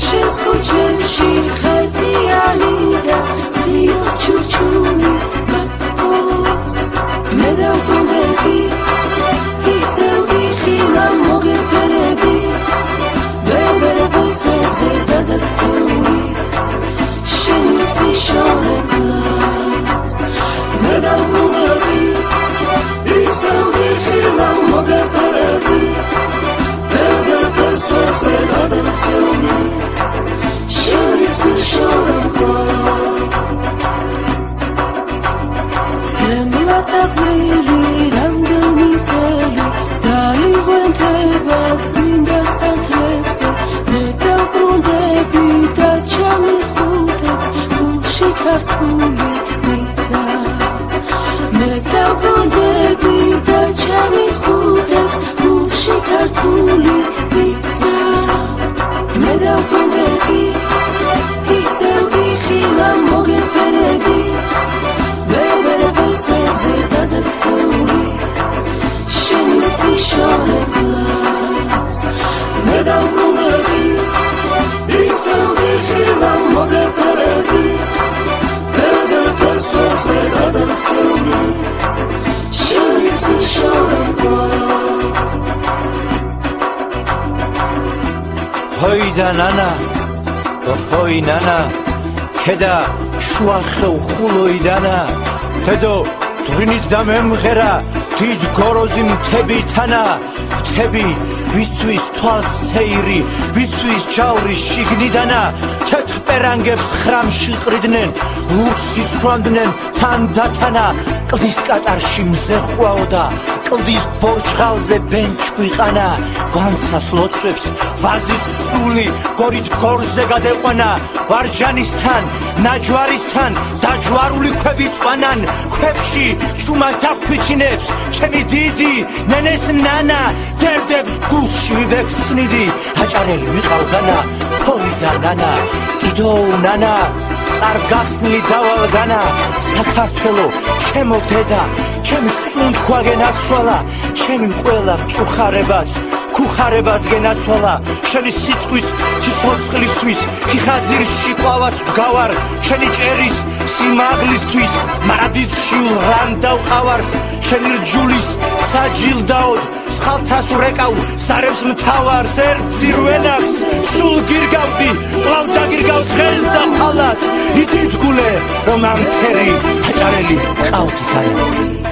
შენს ქუჩებში ხერხიანი და სიოს ჩურჩული მათოს მე დავბრუნდები ისევ ვიხილა მოგეფერები ვერაფერზე დადაქცეული შენი სიშორებას მე დავბრუნდები ისევ ვიხილა მოგეფერები ვერაფერზე დადაქცეული შენი სიშორებას წემლატაყრილი რამდენი წელი დაიღვენთება წმინდა სათლებზე მე დავბრუნდები და ჩამიხუტებს გულში ქართული მიწა მე დავბრუნდები და ჩამიხუტებს გულში ქართული მიწა მე დავბრუნდები ისევ ვიხილა მოგეფერები ვერაფერზე დადაქცეული შენი სიშორებას მე დავბრუნდები ისევ ვიხილა მოგეფერები ვერაფერზე დადაქცეული შენი სიშორებას ჰოიდა ნანა ჰოი ნანა ქედა შუახევ ხულოიდანა თედო ძვინით და მემღერა დიდ გოროზი მთებითანა მთები ვისთვის თვალს სეირი ვისთვის ჩაური შიგნიდანა თეთრ პერანგებს ხრამში ყრიდნენ ლურჯს იცვამდნენ თანდათანა კლდის კატარში მზე ხვაოდა კლდის ბორჩხალზე ბენჩქვიყანა გვანცას ლოცვებს ვაზის სული გორით გორზე გადეყვანა ვარჯანისთან ნაჯვარისთან დაჯვარული ქვები წვანან ქვებში ჩუმად დაქვითინებს ჩემი დიდი ნენეს ნანა დერდებს გულში ვივექსნიდი აჭარელი ვიყავდანა ჰოიდა ნანა კიდო ნანა წარგახსნილი დავალდანა საქართველო ჩემო დედა ჩემი სუნთქვა გენაცვალა ჩემი ყველა მწუხარებაც ქუხარებაც გენაცვალა შენი სიტყვის ციცოცხლისთვის ხიხაძირში ყვავაც ვგავარ შენი ჭერის სიმაღლისთვის მარადით შიულ რან დავყავარს შენი რჯულის საჯილდაოდ სხალთას ვრეკავ სარებს მთავარს ერთ ძირვენახს სულ გირგავდი ყლავ დაგირგავ დღეს და ხალათ ითით გულე რომ ამ ფერი აჭარელი ყავთ ძალიან